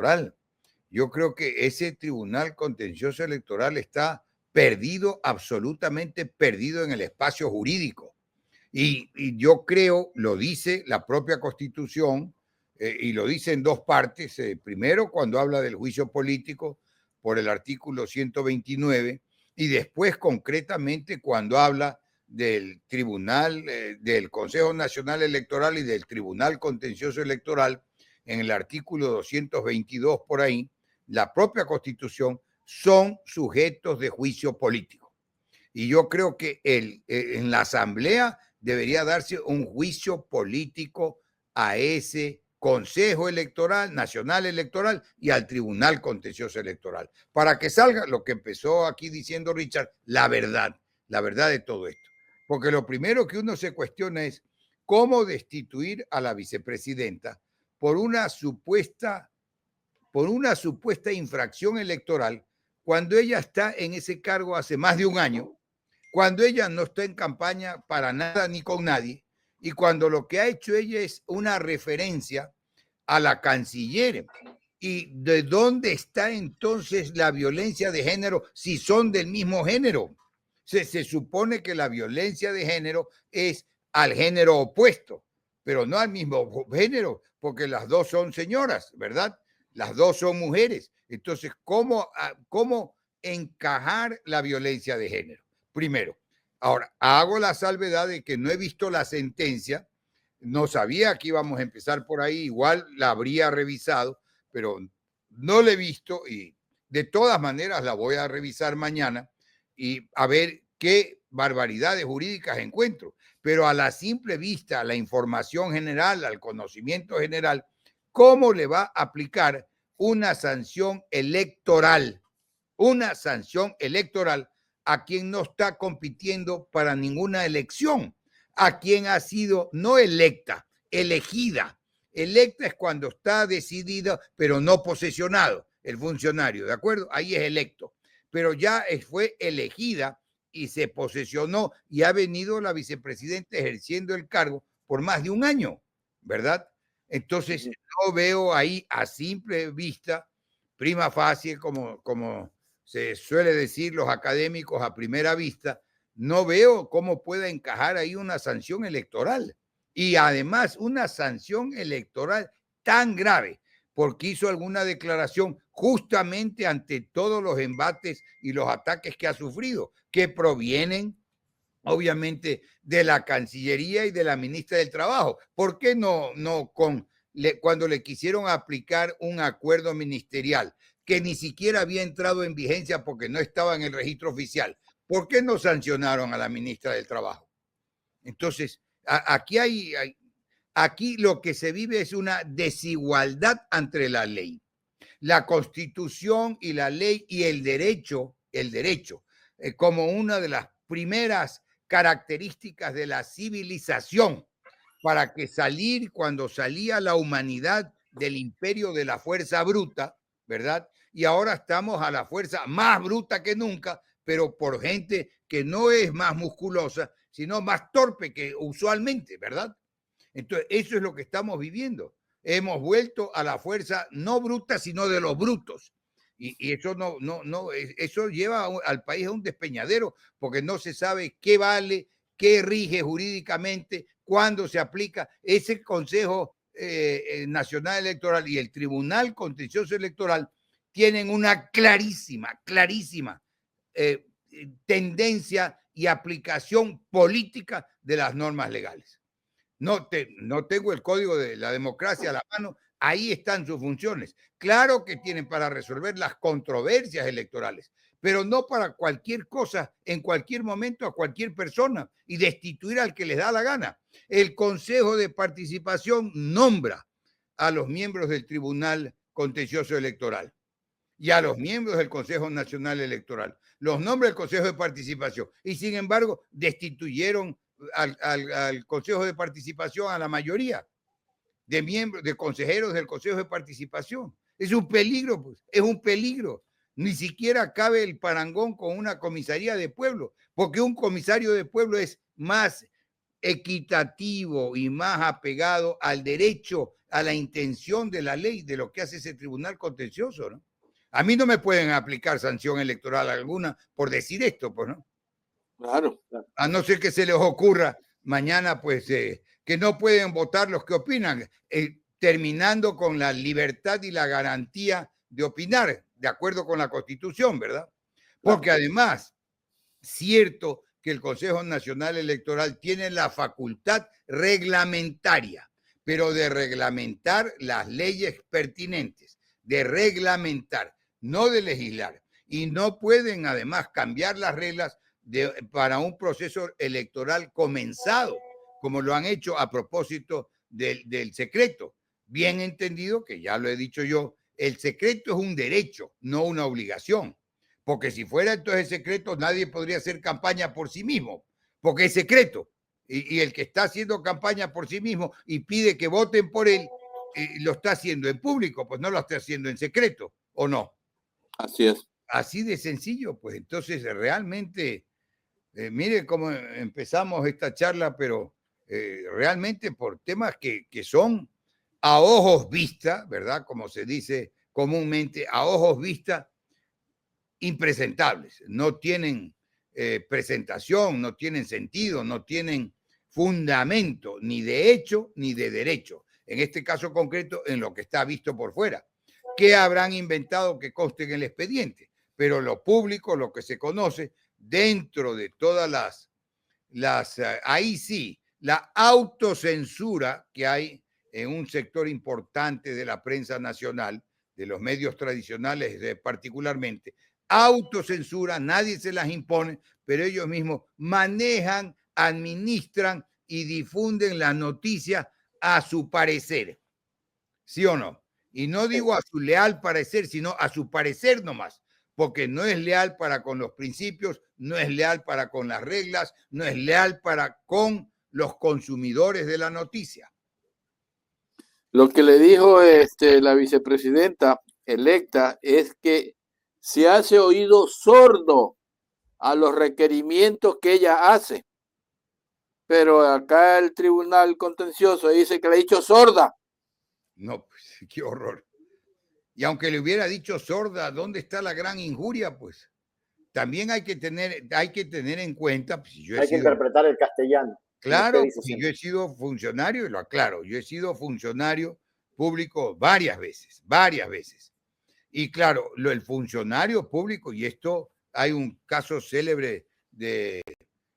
electoral. Yo creo que ese Tribunal Contencioso Electoral está perdido, absolutamente perdido en el espacio jurídico. Y yo creo, lo dice la propia Constitución, y lo dice en dos partes. Primero, cuando habla del juicio político por el artículo 129, y después concretamente cuando habla del Tribunal, del Consejo Nacional Electoral y del Tribunal Contencioso Electoral, en el artículo 222 por ahí, la propia Constitución, son sujetos de juicio político. Y yo creo que en la Asamblea debería darse un juicio político a ese Consejo Electoral, Nacional Electoral y al Tribunal Contencioso Electoral, para que salga lo que empezó aquí diciendo Richard, la verdad de todo esto. Porque lo primero que uno se cuestiona es cómo destituir a la vicepresidenta por una supuesta infracción electoral cuando ella está en ese cargo hace más de un año, cuando ella no está en campaña para nada ni con nadie, y cuando lo que ha hecho ella es una referencia a la canciller. ¿Y de dónde está entonces la violencia de género si son del mismo género? Se supone que la violencia de género es al género opuesto, pero no al mismo género, porque las dos son señoras, ¿verdad? Las dos son mujeres. Entonces, ¿cómo encajar la violencia de género? Primero. Ahora, hago la salvedad de que no he visto la sentencia, no sabía que íbamos a empezar por ahí, igual la habría revisado, pero no la he visto y de todas maneras la voy a revisar mañana y a ver qué barbaridades jurídicas encuentro. Pero a la simple vista, a la información general, al conocimiento general, ¿cómo le va a aplicar una sanción electoral? Una sanción electoral a quien no está compitiendo para ninguna elección, a quien ha sido no electa, elegida. Electa es cuando está decidido, pero no posesionado el funcionario, ¿de acuerdo? Ahí es electo. Pero ya fue elegida y se posesionó y ha venido la vicepresidenta ejerciendo el cargo por más de un año, ¿verdad? Entonces, no veo ahí a simple vista, prima facie, como se suele decir los académicos a primera vista, no veo cómo pueda encajar ahí una sanción electoral. Y además una sanción electoral tan grave, porque hizo alguna declaración justamente ante todos los embates y los ataques que ha sufrido, que provienen obviamente de la Cancillería y de la ministra del Trabajo. ¿Por qué no cuando le quisieron aplicar un acuerdo ministerial que ni siquiera había entrado en vigencia porque no estaba en el registro oficial? ¿Por qué no sancionaron a la ministra del Trabajo? Entonces, aquí lo que se vive es una desigualdad ante la ley. La Constitución y la ley y el derecho, como una de las primeras características de la civilización, para que cuando salía la humanidad del imperio de la fuerza bruta, ¿verdad? Y ahora estamos a la fuerza más bruta que nunca, pero por gente que no es más musculosa, sino más torpe que usualmente, ¿verdad? Entonces, eso es lo que estamos viviendo. Hemos vuelto a la fuerza no bruta, sino de los brutos. Y eso eso lleva al país a un despeñadero, porque no se sabe qué vale, qué rige jurídicamente, cuándo se aplica. Ese Consejo Nacional Electoral y el Tribunal Contencioso Electoral tienen una clarísima tendencia y aplicación política de las normas legales. No tengo el código de la democracia a la mano, ahí están sus funciones. Claro que tienen para resolver las controversias electorales, pero no para cualquier cosa, en cualquier momento, a cualquier persona y destituir al que les da la gana. El Consejo de Participación nombra a los miembros del Tribunal Contencioso Electoral y a los miembros del Consejo Nacional Electoral. Los nombra el Consejo de Participación y sin embargo destituyeron al Consejo de Participación a la mayoría de miembros, de consejeros del Consejo de Participación. Es un peligro, pues, es un peligro. Ni siquiera cabe el parangón con una comisaría de pueblo, porque un comisario de pueblo es más equitativo y más apegado al derecho, a la intención de la ley, de lo que hace ese tribunal contencioso, ¿no? A mí no me pueden aplicar sanción electoral alguna por decir esto, pues, ¿no? Claro. A no ser que se les ocurra mañana, pues, que no pueden votar los que opinan, terminando con la libertad y la garantía de opinar, de acuerdo con la Constitución, ¿verdad? Porque además, cierto que el Consejo Nacional Electoral tiene la facultad reglamentaria, pero de reglamentar las leyes pertinentes, de reglamentar, no de legislar. Y no pueden además cambiar las reglas para un proceso electoral comenzado, como lo han hecho a propósito del secreto. Bien entendido, que ya lo he dicho yo, el secreto es un derecho, no una obligación. Porque si fuera entonces secreto, nadie podría hacer campaña por sí mismo, porque es secreto. Y el que está haciendo campaña por sí mismo y pide que voten por él, lo está haciendo en público, pues no lo está haciendo en secreto, ¿o no? Así es. Así de sencillo, pues entonces realmente, mire cómo empezamos esta charla, pero realmente por temas que son a ojos vista, ¿verdad? Como se dice comúnmente, a ojos vista, impresentables, no tienen presentación, no tienen sentido, no tienen fundamento ni de hecho ni de derecho. En este caso concreto, en lo que está visto por fuera. ¿Qué habrán inventado que conste en el expediente? Pero lo público, lo que se conoce, dentro de todas ahí sí, la autocensura que hay en un sector importante de la prensa nacional, de los medios tradicionales particularmente, autocensura, nadie se las impone, pero ellos mismos manejan, administran y difunden las noticias a su parecer. ¿Sí o no? Y no digo a su leal parecer, sino a su parecer nomás, porque no es leal para con los principios, no es leal para con las reglas, no es leal para con los consumidores de la noticia. Lo que le dijo la vicepresidenta electa es que se hace oído sordo a los requerimientos que ella hace. Pero acá el tribunal contencioso dice que le ha dicho sorda. No, pues qué horror. Y aunque le hubiera dicho sorda, ¿dónde está la gran injuria? Pues también hay que tener en cuenta, pues, si yo hay que interpretar el castellano. Claro, si yo he sido funcionario, y lo aclaro, yo he sido funcionario público varias veces. Y claro, el funcionario público, y esto hay un caso célebre de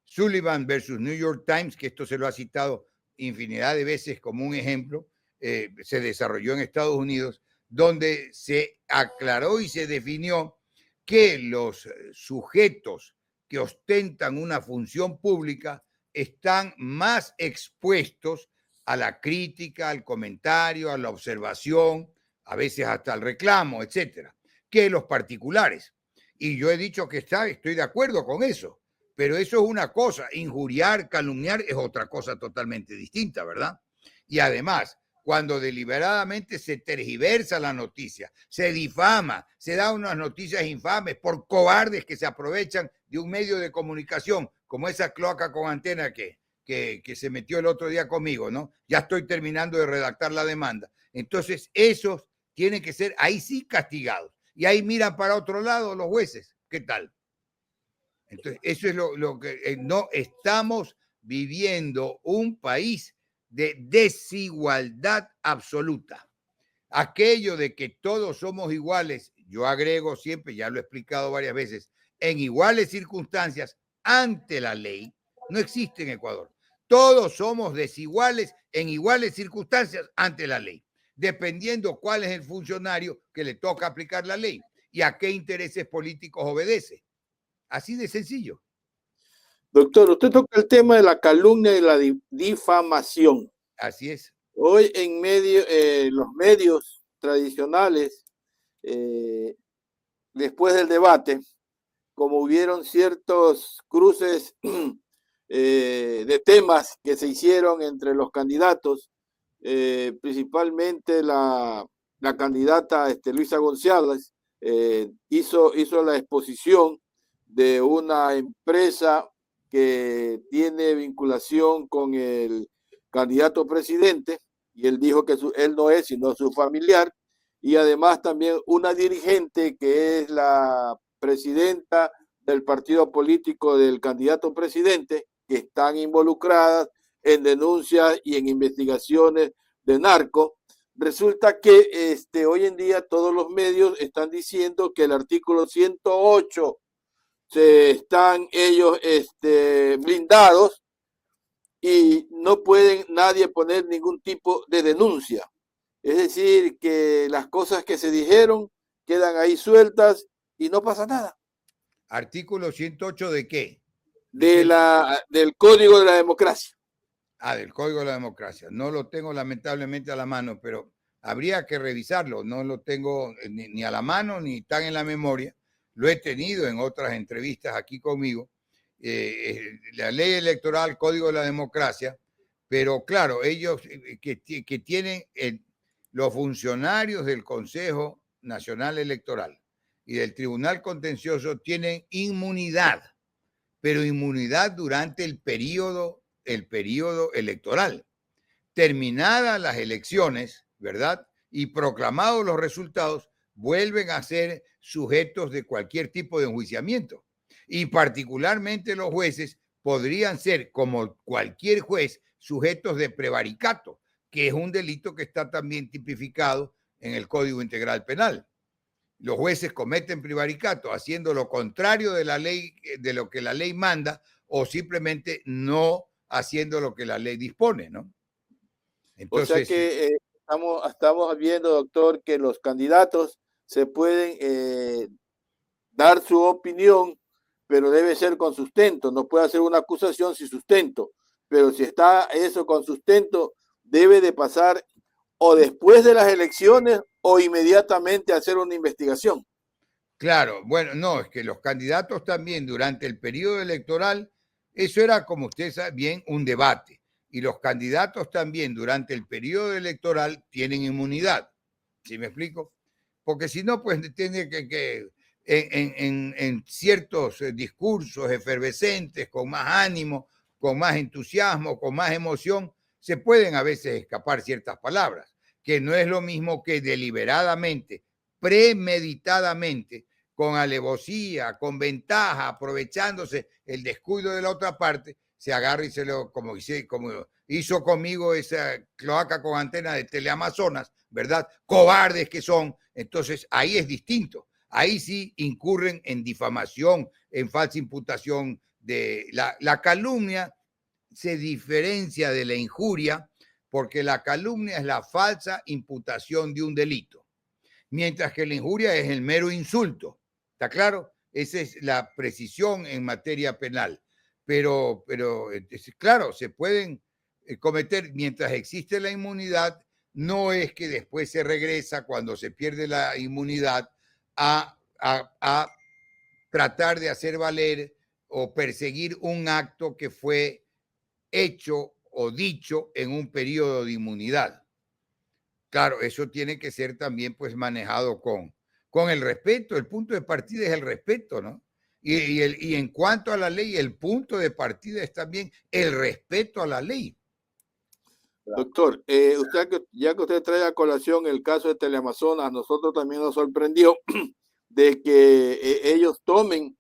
Sullivan versus New York Times, que esto se lo ha citado infinidad de veces como un ejemplo, se desarrolló en Estados Unidos, donde se aclaró y se definió que los sujetos que ostentan una función pública están más expuestos a la crítica, al comentario, a la observación, a veces hasta al reclamo, etcétera, que los particulares. Y yo he dicho que estoy de acuerdo con eso, pero eso es una cosa, injuriar, calumniar es otra cosa totalmente distinta, ¿verdad? Y además, cuando deliberadamente se tergiversa la noticia, se difama, se da unas noticias infames por cobardes que se aprovechan de un medio de comunicación, como esa cloaca con antena que se metió el otro día conmigo, ¿no? Ya estoy terminando de redactar la demanda. Entonces, esos tienen que ser ahí sí castigados. Y ahí miran para otro lado los jueces. ¿Qué tal? Entonces, eso es lo que no estamos viviendo un país de desigualdad absoluta. Aquello de que todos somos iguales, yo agrego siempre, ya lo he explicado varias veces, en iguales circunstancias ante la ley, no existe en Ecuador. Todos somos desiguales en iguales circunstancias ante la ley, dependiendo cuál es el funcionario que le toca aplicar la ley y a qué intereses políticos obedece. Así de sencillo. Doctor, usted toca el tema de la calumnia y la difamación. Así es. Hoy en los medios tradicionales, después del debate, como hubieron ciertos cruces de temas que se hicieron entre los candidatos, principalmente la candidata Luisa González hizo la exposición de una empresa que tiene vinculación con el candidato presidente, y él dijo que él no es, sino su familiar, y además también una dirigente que es la presidenta del partido político del candidato presidente, que están involucradas en denuncias y en investigaciones de narco. Resulta que hoy en día todos los medios están diciendo que el artículo 108 están ellos blindados y no pueden nadie poner ningún tipo de denuncia. Es decir, que las cosas que se dijeron quedan ahí sueltas y no pasa nada. ¿Artículo 108 de qué? Del Código de la Democracia. Ah, del Código de la Democracia. No lo tengo lamentablemente a la mano, pero habría que revisarlo. No lo tengo ni a la mano ni tan en la memoria. Lo he tenido en otras entrevistas aquí conmigo. La ley electoral, Código de la Democracia, pero claro, ellos que tienen los funcionarios del Consejo Nacional Electoral y del Tribunal Contencioso tienen inmunidad, pero inmunidad durante el periodo electoral. Terminadas las elecciones, ¿verdad? Y proclamados los resultados, vuelven a ser sujetos de cualquier tipo de enjuiciamiento. Y particularmente los jueces podrían ser, como cualquier juez, sujetos de prevaricato, que es un delito que está también tipificado en el Código Integral Penal. Los jueces cometen prevaricato haciendo lo contrario de la ley, de lo que la ley manda, o simplemente no haciendo lo que la ley dispone, ¿no? Entonces, o sea que estamos viendo, doctor, que los candidatos se pueden dar su opinión, pero debe ser con sustento. No puede hacer una acusación sin sustento. Pero si está eso con sustento, debe de pasar o después de las elecciones o inmediatamente hacer una investigación. Claro, bueno, no, es que los candidatos también durante el periodo electoral, eso era, como usted sabe bien, un debate. Y los candidatos también durante el periodo electoral tienen inmunidad. ¿Sí me explico? Porque si no, pues tiene que en ciertos discursos efervescentes, con más ánimo, con más entusiasmo, con más emoción, se pueden a veces escapar ciertas palabras, que no es lo mismo que deliberadamente, premeditadamente, con alevosía, con ventaja, aprovechándose el descuido de la otra parte, se agarra y se lo, como hizo conmigo esa cloaca con antena de Teleamazonas, ¿verdad? Cobardes que son. Entonces ahí es distinto. Ahí sí incurren en difamación, en falsa imputación. La calumnia se diferencia de la injuria porque la calumnia es la falsa imputación de un delito, mientras que la injuria es el mero insulto. ¿Está claro? Esa es la precisión en materia penal. Pero claro, se pueden cometer mientras existe la inmunidad. No es que después se regresa cuando se pierde la inmunidad a tratar de hacer valer o perseguir un acto que fue hecho o dicho en un periodo de inmunidad. Claro, eso tiene que ser también pues manejado con el respeto. El punto de partida es el respeto, ¿no? Y en cuanto a la ley, el punto de partida es también el respeto a la ley. Doctor, ya que usted trae a colación el caso de Teleamazonas, a nosotros también nos sorprendió de que ellos tomen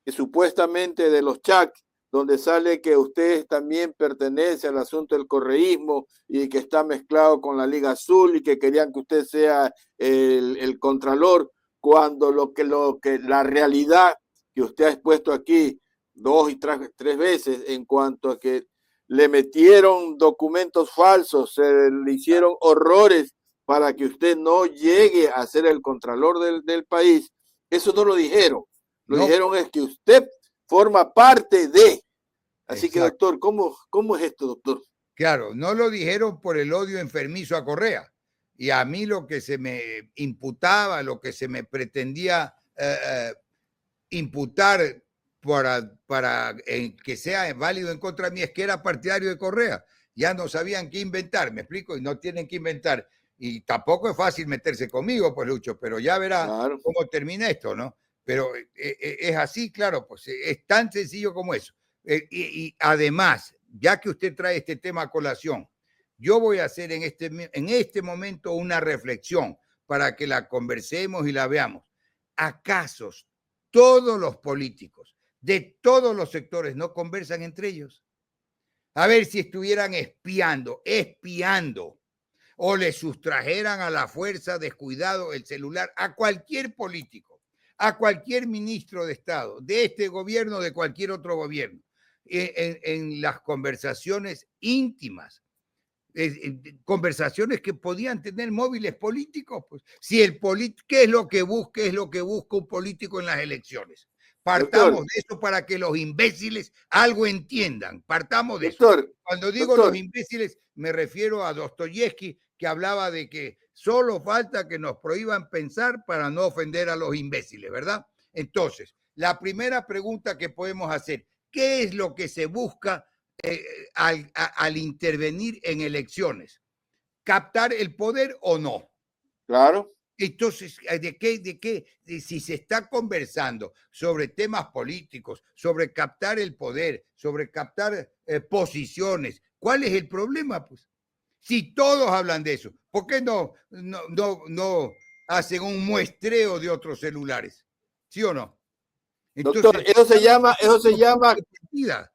supuestamente de los chats, donde sale que usted también pertenece al asunto del correísmo y que está mezclado con la Liga Azul y que querían que usted sea el contralor, cuando la realidad que usted ha expuesto aquí 2 y 3 veces en cuanto a que le metieron documentos falsos, se le hicieron horrores para que usted no llegue a ser el contralor del país. Eso no lo dijeron. Lo dijeron es que usted forma parte de. Así que, doctor, ¿cómo es esto, doctor? Claro, no lo dijeron por el odio enfermizo a Correa. Y a mí lo que se me imputaba, lo que se me pretendía imputar para que sea válido en contra de mí es que era partidario de Correa. Ya no sabían qué inventar, ¿me explico? Y no tienen que inventar. Y tampoco es fácil meterse conmigo, pues, Lucho, pero ya verá cómo termina esto, ¿no? Pero es así, claro, pues es tan sencillo como eso. Y además, ya que usted trae este tema a colación, yo voy a hacer en este momento una reflexión para que la conversemos y la veamos. ¿Acaso todos los políticos de todos los sectores no conversan entre ellos? A ver si estuvieran espiando, o le sustrajeran a la fuerza descuidado el celular a cualquier político, a cualquier ministro de Estado, de este gobierno, de cualquier otro gobierno, en las conversaciones íntimas, conversaciones que podían tener móviles políticos. Pues, si ¿qué es lo que busca un político en las elecciones? Partamos de eso para que los imbéciles algo entiendan. Partamos de eso. Cuando digo los imbéciles, me refiero a Dostoyevsky, que hablaba de que solo falta que nos prohíban pensar para no ofender a los imbéciles, ¿verdad? Entonces, la primera pregunta que podemos hacer, ¿qué es lo que se busca al intervenir en elecciones? ¿Captar el poder o no? Claro. Entonces, si se está conversando sobre temas políticos, sobre captar el poder, sobre captar posiciones, ¿cuál es el problema? Pues, si todos hablan de eso, ¿por qué no hacen un muestreo de otros celulares? ¿Sí o no? Entonces, doctor, eso se llama, doctor, ¿ya?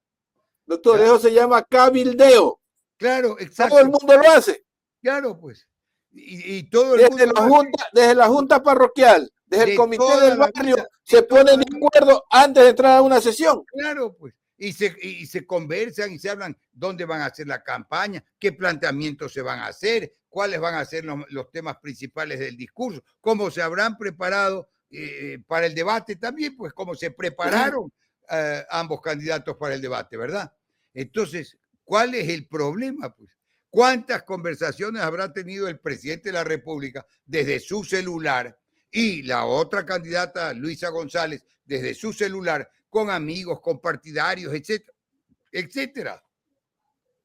Eso se llama cabildeo. Claro, exacto. Todo el mundo lo hace. Claro, pues. Y todo el mundo desde la junta parroquial, desde el comité del barrio, se ponen de acuerdo antes de entrar a una sesión. Claro, pues. Y se conversan y se hablan dónde van a hacer la campaña, qué planteamientos se van a hacer, cuáles van a ser los temas principales del discurso, cómo se habrán preparado para el debate también, pues cómo se prepararon ambos candidatos para el debate, ¿verdad? Entonces, ¿cuál es el problema? Pues, ¿cuántas conversaciones habrá tenido el presidente de la República desde su celular y la otra candidata, Luisa González, desde su celular, con amigos, con partidarios, etcétera, etcétera?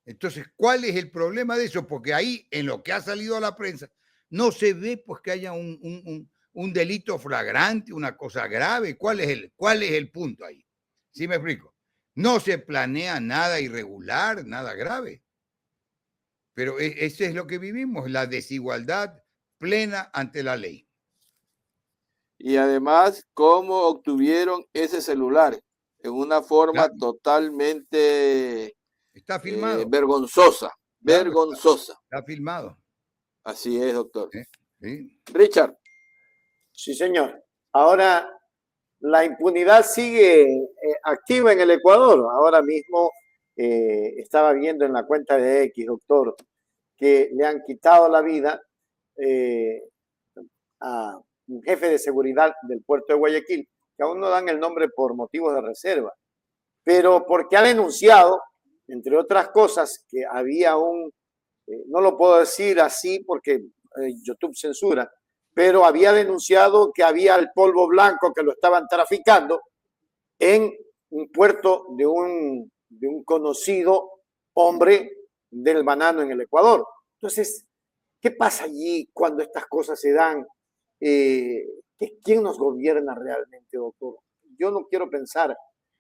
Entonces, ¿cuál es el problema de eso? Porque ahí, en lo que ha salido a la prensa, no se ve pues que haya un delito flagrante, una cosa grave. ¿Cuál es el punto ahí? ¿Sí me explico? No se planea nada irregular, nada grave. Pero eso es lo que vivimos, la desigualdad plena ante la ley. Y además, ¿cómo obtuvieron ese celular? En una forma totalmente está filmado. Vergonzosa, vergonzosa. Está filmado. Así es, doctor. Sí. Richard. Sí, señor. Ahora, la impunidad sigue activa en el Ecuador. Ahora mismo estaba viendo en la cuenta de X, doctor, que le han quitado la vida a un jefe de seguridad del puerto de Guayaquil, que aún no dan el nombre por motivos de reserva, pero porque ha denunciado, entre otras cosas, que había no lo puedo decir así porque YouTube censura, pero había denunciado que había el polvo blanco que lo estaban traficando en un puerto de un conocido hombre del banano en el Ecuador. Entonces, ¿qué pasa allí cuando estas cosas se dan? ¿Quién nos gobierna realmente, doctor? Yo no quiero pensar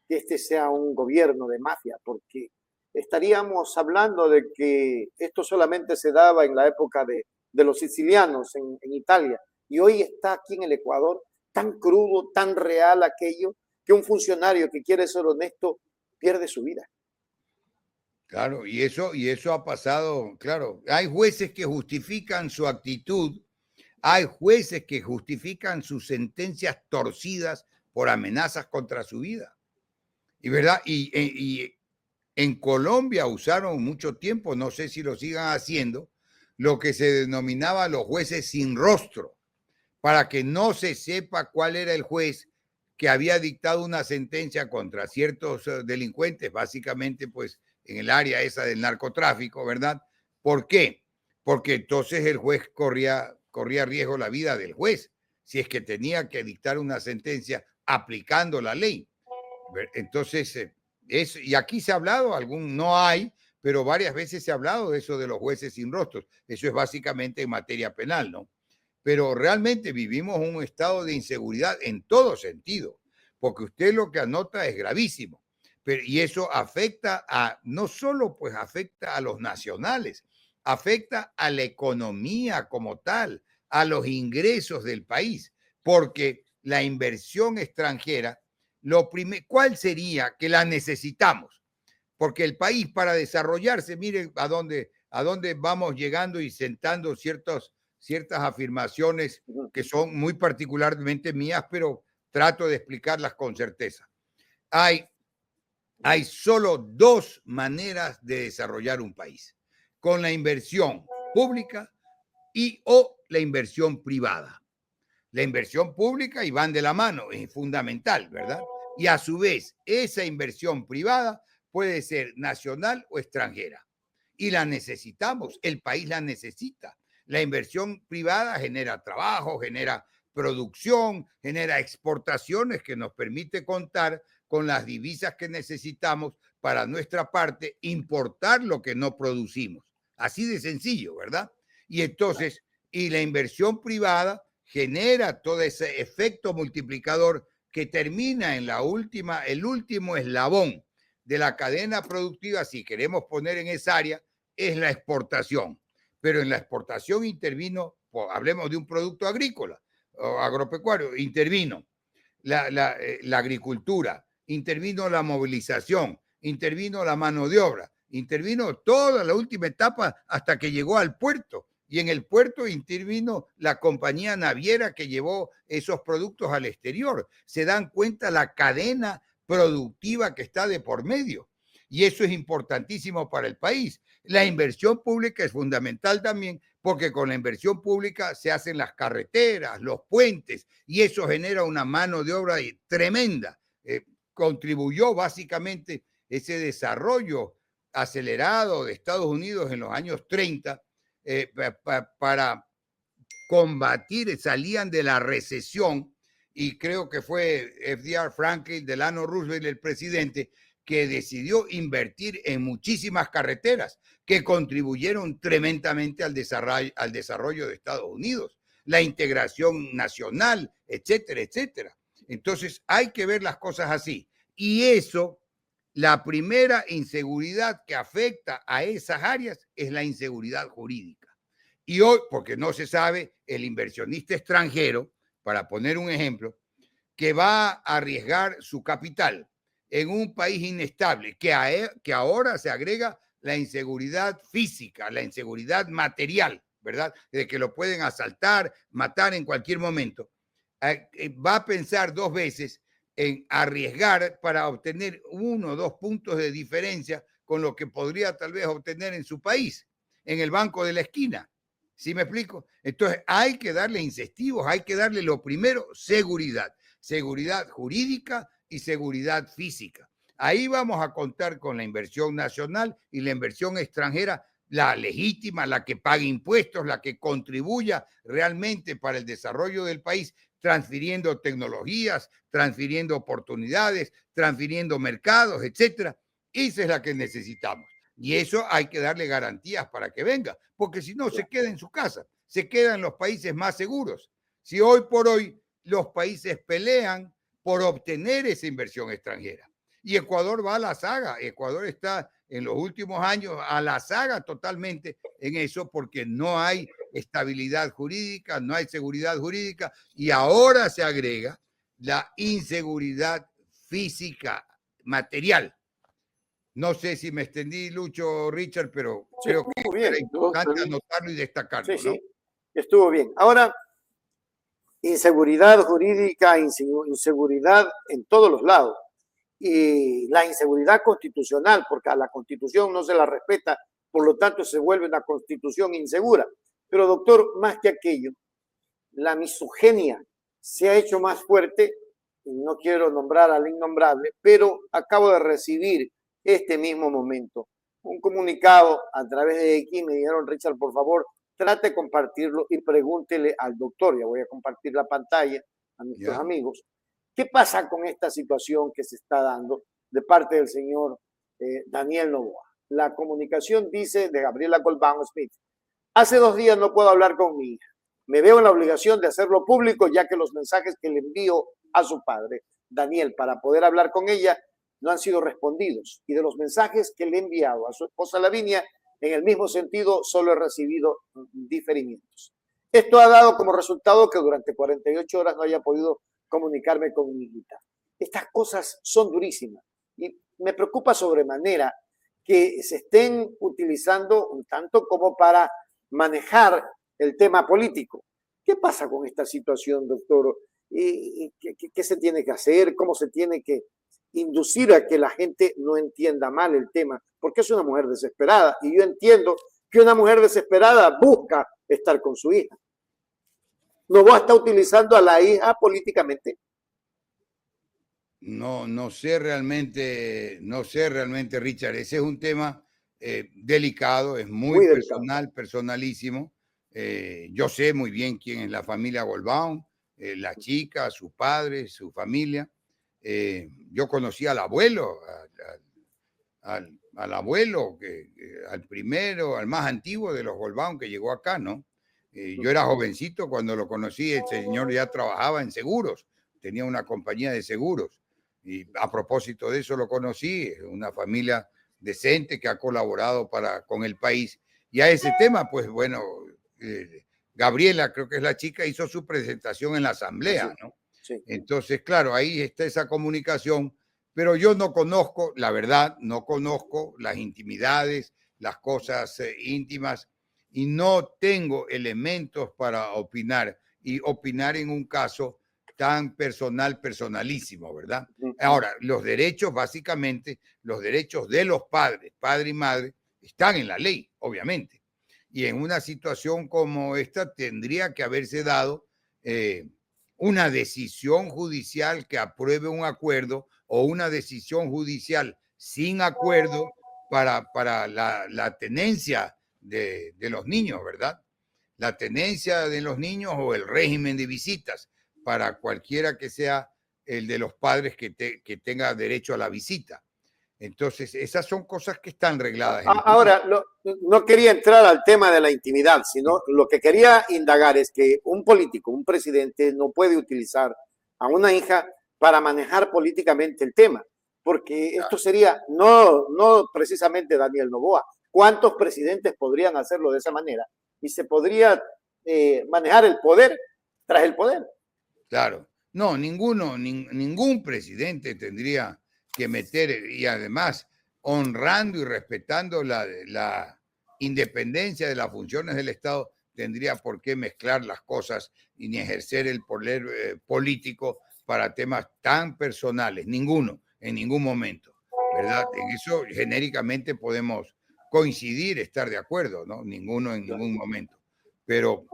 que este sea un gobierno de mafia, porque estaríamos hablando de que esto solamente se daba en la época de los sicilianos en Italia, y hoy está aquí en el Ecuador, tan crudo, tan real aquello, que un funcionario que quiere ser honesto pierde su vida. Claro, y eso ha pasado, claro. Hay jueces que justifican su actitud, hay jueces que justifican sus sentencias torcidas por amenazas contra su vida. Y verdad, y en Colombia usaron mucho tiempo, no sé si lo sigan haciendo, lo que se denominaba los jueces sin rostro, para que no se sepa cuál era el juez que había dictado una sentencia contra ciertos delincuentes, básicamente pues en el área esa del narcotráfico, ¿verdad? ¿Por qué? Porque entonces el juez corría riesgo la vida del juez, si es que tenía que dictar una sentencia aplicando la ley. Entonces, y aquí se ha hablado, no hay, pero varias veces se ha hablado de eso de los jueces sin rostros. Eso es básicamente en materia penal, ¿no? Pero realmente vivimos un estado de inseguridad en todo sentido, porque usted lo que anota es gravísimo. Pero, y eso afecta a, no solo pues afecta a los nacionales, afecta a la economía como tal, a los ingresos del país, porque la inversión extranjera, ¿cuál sería? Que la necesitamos, porque el país para desarrollarse, miren a dónde vamos llegando y sentando ciertas afirmaciones que son muy particularmente mías, pero trato de explicarlas con certeza. Hay solo dos maneras de desarrollar un país: con la inversión pública o la inversión privada. La inversión pública, y van de la mano, es fundamental, ¿verdad? Y a su vez, esa inversión privada puede ser nacional o extranjera. Y la necesitamos, el país la necesita. La inversión privada genera trabajo, genera producción, genera exportaciones que nos permite contar con las divisas que necesitamos para nuestra parte, importar lo que no producimos. Así de sencillo, ¿verdad? Y entonces, y la inversión privada genera todo ese efecto multiplicador que termina en el último eslabón de la cadena productiva, si queremos poner en esa área, es la exportación. Pero en la exportación intervino, hablemos de un producto agrícola o agropecuario, intervino la agricultura, intervino la movilización, intervino la mano de obra, intervino toda la última etapa hasta que llegó al puerto. Y en el puerto intervino la compañía naviera que llevó esos productos al exterior. Se dan cuenta la cadena productiva que está de por medio. Y eso es importantísimo para el país. La inversión pública es fundamental también, porque con la inversión pública se hacen las carreteras, los puentes, y eso genera una mano de obra tremenda. Contribuyó básicamente ese desarrollo acelerado de Estados Unidos en los años 30 para combatir, salían de la recesión, y creo que fue FDR, Franklin Delano Roosevelt, el presidente, que decidió invertir en muchísimas carreteras que contribuyeron tremendamente al desarrollo de Estados Unidos, la integración nacional, etcétera, etcétera. Entonces hay que ver las cosas así. Y eso, la primera inseguridad que afecta a esas áreas es la inseguridad jurídica. Y hoy, porque no se sabe, el inversionista extranjero, para poner un ejemplo, que va a arriesgar su capital en un país inestable, que ahora se agrega la inseguridad física, la inseguridad material, ¿verdad? De que lo pueden asaltar, matar en cualquier momento. Va a pensar dos veces en arriesgar para obtener 1 o 2 puntos de diferencia con lo que podría tal vez obtener en su país, en el banco de la esquina. ¿Sí me explico? Entonces hay que darle incentivos, hay que darle lo primero, seguridad jurídica y seguridad física. Ahí vamos a contar con la inversión nacional y la inversión extranjera, la legítima, la que pague impuestos, la que contribuya realmente para el desarrollo del país, transfiriendo tecnologías, transfiriendo oportunidades, transfiriendo mercados, etcétera. Esa es la que necesitamos. Y eso hay que darle garantías para que venga, porque si no, se queda en su casa, se queda en los países más seguros. Si hoy por hoy los países pelean por obtener esa inversión extranjera, y Ecuador va a la saga, Ecuador está en los últimos años a la saga totalmente en eso, porque no hay estabilidad jurídica, no hay seguridad jurídica, y ahora se agrega la inseguridad física, material. No sé si me extendí, Lucho, Richard, pero sí, creo que era importante anotarlo y destacarlo. Sí, ¿no? Sí, estuvo bien. Ahora, inseguridad jurídica, inseguridad en todos los lados. Y la inseguridad constitucional, porque a la Constitución no se la respeta, por lo tanto se vuelve una Constitución insegura. Pero, doctor, más que aquello, la misoginia se ha hecho más fuerte. No quiero nombrar al innombrable, pero acabo de recibir este mismo momento un comunicado a través de X. Me dijeron: Richard, por favor, trate de compartirlo y pregúntele al doctor. Ya voy a compartir la pantalla a nuestros amigos. ¿Qué pasa con esta situación que se está dando de parte del señor Daniel Noboa? La comunicación dice de Gabriela Colbán Smith: hace 2 días no puedo hablar con mi hija. Me veo en la obligación de hacerlo público, ya que los mensajes que le envío a su padre, Daniel, para poder hablar con ella, no han sido respondidos. Y de los mensajes que le he enviado a su esposa Lavinia, en el mismo sentido, solo he recibido diferimientos. Esto ha dado como resultado que durante 48 horas no haya podido comunicarme con mi hijita. Estas cosas son durísimas y me preocupa sobremanera que se estén utilizando un tanto como para manejar el tema político. ¿Qué pasa con esta situación, doctor? ¿Qué se tiene que hacer? ¿Cómo se tiene que inducir a que la gente no entienda mal el tema? Porque es una mujer desesperada y yo entiendo que una mujer desesperada busca estar con su hija. No va a estar utilizando a la hija políticamente. No sé realmente, Richard. Ese es un tema delicado, es muy personal, personalísimo. Yo sé muy bien quién es la familia Goldbaum, la chica, sus padres, su familia. Yo conocí al abuelo, al abuelo, al primero, al más antiguo de los Goldbaum que llegó acá, ¿no? Yo era jovencito cuando lo conocí, el señor ya trabajaba en seguros, tenía una compañía de seguros. Y a propósito de eso lo conocí, una familia decente que ha colaborado con el país. Y a ese tema, pues bueno, Gabriela, creo que es la chica, hizo su presentación en la asamblea, ¿no? Sí. Entonces, claro, ahí está esa comunicación, pero yo no conozco, la verdad, no conozco las intimidades, las cosas íntimas, y no tengo elementos para opinar, y opinar en un caso tan personalísimo, ¿verdad? Ahora, los derechos, básicamente, los derechos de los padres, padre y madre, están en la ley, obviamente. Y en una situación como esta tendría que haberse dado una decisión judicial que apruebe un acuerdo o una decisión judicial sin acuerdo para la tenencia de los niños, ¿verdad? La tenencia de los niños o el régimen de visitas para cualquiera que sea el de los padres que tenga derecho a la visita. Entonces, esas son cosas que están regladas. Ahora, no quería entrar al tema de la intimidad, sino lo que quería indagar es que un político, un presidente, no puede utilizar a una hija para manejar políticamente el tema, porque esto sería no precisamente Daniel Noboa. ¿Cuántos presidentes podrían hacerlo de esa manera? Y se podría manejar el poder tras el poder. Claro, no, ningún presidente tendría que meter, y además honrando y respetando la independencia de las funciones del Estado, tendría por qué mezclar las cosas y ni ejercer el poder político para temas tan personales, ninguno, en ningún momento, ¿verdad? En eso genéricamente podemos coincidir, estar de acuerdo, ¿no? Ninguno en ningún momento, pero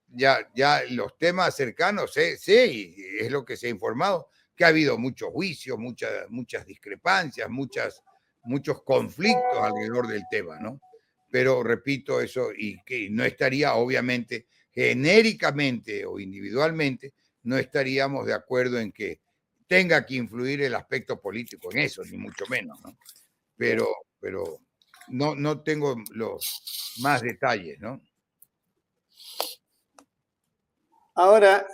ya los temas cercanos, sí, es lo que se ha informado, que ha habido muchos juicios, muchas discrepancias, muchos conflictos alrededor del tema, ¿no? Pero repito eso, y que no estaría, obviamente, genéricamente o individualmente, no estaríamos de acuerdo en que tenga que influir el aspecto político en eso, ni mucho menos, ¿no? Pero no tengo los más detalles, ¿no? Ahora,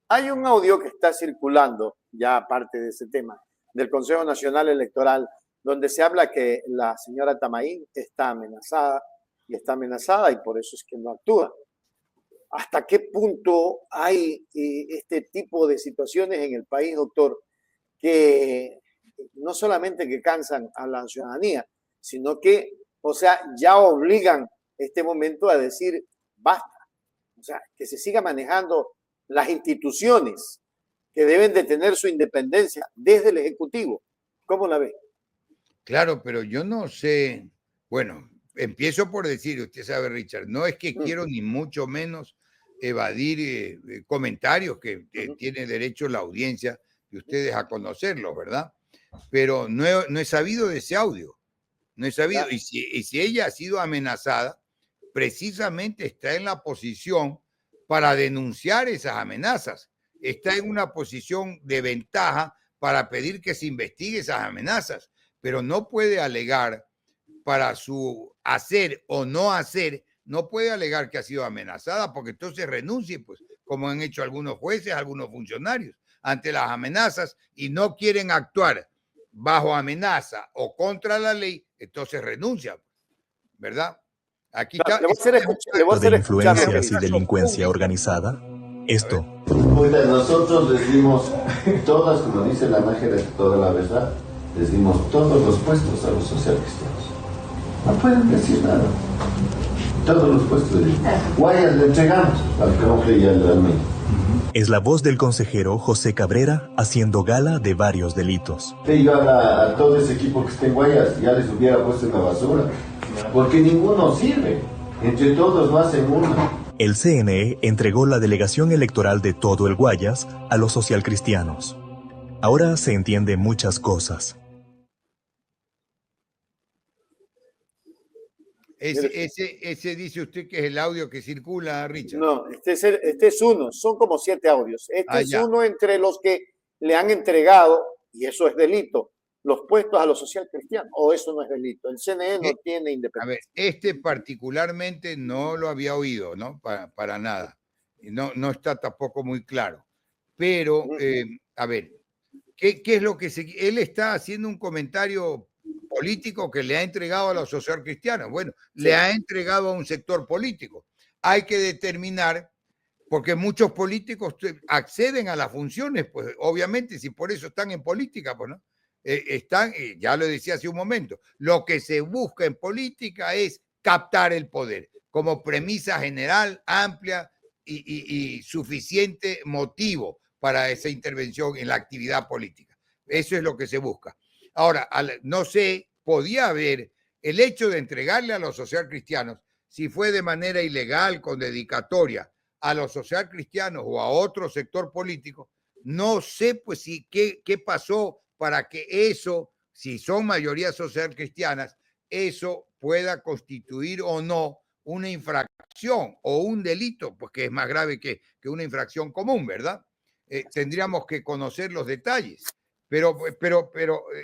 hay un audio que está circulando, ya aparte de ese tema, del Consejo Nacional Electoral, donde se habla que la señora Tamaín está amenazada y por eso es que no actúa. ¿Hasta qué punto hay este tipo de situaciones en el país, doctor, que no solamente que cansan a la ciudadanía, sino que, o sea, ya obligan este momento a decir basta? O sea, que se siga manejando las instituciones que deben de tener su independencia desde el Ejecutivo. ¿Cómo la ve? Claro, pero yo no sé, bueno, empiezo por decir, usted sabe, Richard, no es que quiero ni mucho menos evadir comentarios que tiene derecho la audiencia de ustedes a conocerlos, ¿verdad? Pero no he sabido de ese audio, no he sabido. Y si ella ha sido amenazada, precisamente está en la posición para denunciar esas amenazas, está en una posición de ventaja para pedir que se investigue esas amenazas, pero no puede alegar para su hacer o no hacer, no puede alegar que ha sido amenazada, porque entonces renuncie, pues, como han hecho algunos jueces, algunos funcionarios, ante las amenazas y no quieren actuar bajo amenaza o contra la ley, entonces renuncia, ¿verdad? Aquí está. Le voy a hacer de escuchar lo que influencias y dice. delincuencia organizada. Esto Oiga, nosotros les dimos todas, como dice la magia de toda la verdad, les dimos todos los puestos a los socialcristianos. No pueden decir nada. Todos los puestos de Guayas le entregamos al Cauce y al Almeida. es la voz del consejero José Cabrera haciendo gala de varios delitos. Y yo a todo ese equipo que está en Guayas ya les hubiera puesto en la basura, porque ninguno sirve. Entre todos no hacen uno. El CNE entregó la delegación electoral de todo el Guayas a los socialcristianos. Ahora se entiende muchas cosas. Ese dice usted que es el audio que circula, Richard. No, este es uno, son como 7 audios. Este es ya. uno entre los que le han entregado, y eso es delito, los puestos a los socialcristianos, o eso no es delito. El CNE no tiene A independencia. ver, este particularmente no lo había oído, ¿no? Para nada. No está tampoco muy claro. Pero, a ver, ¿qué es lo que él está haciendo un comentario político que le ha entregado a los socialcristianos? Bueno, le ha entregado a un sector político. Hay que determinar, porque muchos políticos acceden a las funciones, pues obviamente, si por eso están en política, pues no. Están, ya lo decía hace un momento, lo que se busca en política es captar el poder como premisa general, amplia y suficiente motivo para esa intervención en la actividad política. Eso es lo que se busca. Ahora, no sé, podía haber el hecho de entregarle a los socialcristianos, si fue de manera ilegal, con dedicatoria, a los socialcristianos o a otro sector político, no sé pues si qué pasó para que eso, si son mayorías socialcristianas, eso pueda constituir o no una infracción o un delito, pues que es más grave que una infracción común, ¿verdad? Tendríamos que conocer los detalles, pero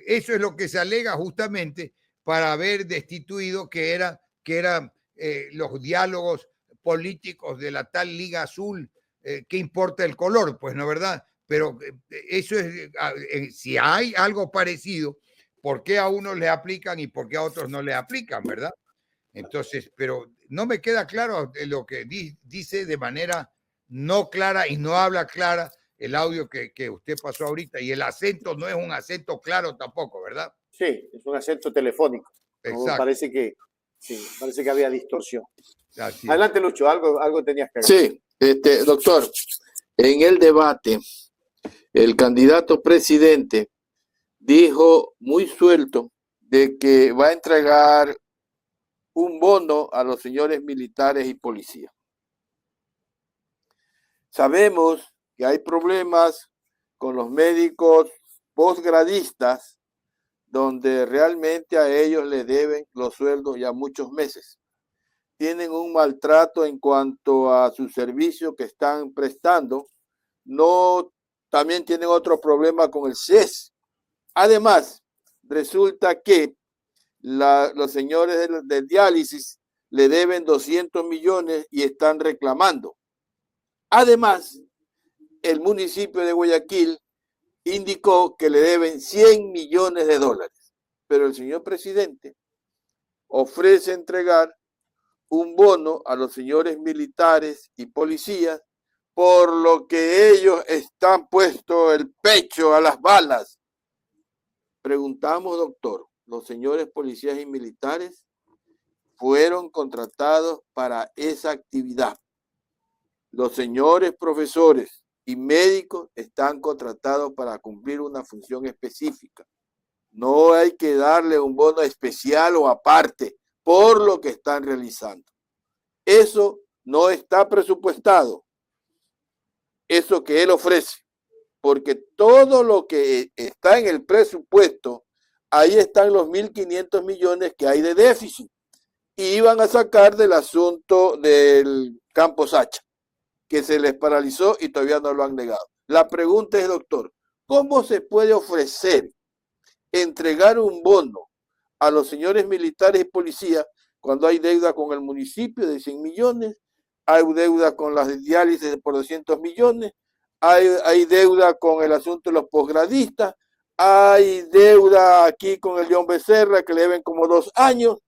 eso es lo que se alega justamente para haber destituido que eran los diálogos políticos de la tal Liga Azul. ¿Qué importa el color? Pues no, ¿verdad? Pero eso es, si hay algo parecido, ¿por qué a unos le aplican y por qué a otros no le aplican, verdad? Entonces, pero no me queda claro lo que dice de manera no clara y no habla clara el audio que usted pasó ahorita, y el acento no es un acento claro tampoco, ¿verdad? Sí, es un acento telefónico. Exacto. Parece que había distorsión. Así. Adelante, Lucho, algo tenías que decir. Sí, doctor, en el debate, el candidato presidente dijo muy suelto de que va a entregar un bono a los señores militares y policías. Sabemos que hay problemas con los médicos posgradistas, donde realmente a ellos le deben los sueldos ya muchos meses. Tienen un maltrato en cuanto a su servicio que están prestando. También tienen otro problema con el CES. Además, resulta que los señores de diálisis le deben 200 millones y están reclamando. Además, el municipio de Guayaquil indicó que le deben 100 millones de dólares. Pero el señor presidente ofrece entregar un bono a los señores militares y policías por lo que ellos están puesto el pecho a las balas. Preguntamos, doctor, ¿los señores policías y militares fueron contratados para esa actividad? Los señores profesores y médicos están contratados para cumplir una función específica. No hay que darle un bono especial o aparte por lo que están realizando. Eso no está presupuestado, eso que él ofrece, porque todo lo que está en el presupuesto, ahí están los 1.500 millones que hay de déficit, y iban a sacar del asunto del Campo Sacha, que se les paralizó y todavía no lo han negado. La pregunta es, doctor, ¿cómo se puede ofrecer entregar un bono a los señores militares y policías cuando hay deuda con el municipio de 100 millones, hay deuda con las diálisis por 200 millones, hay deuda con el asunto de los posgradistas, hay deuda aquí con el León Becerra que le deben como 2 años.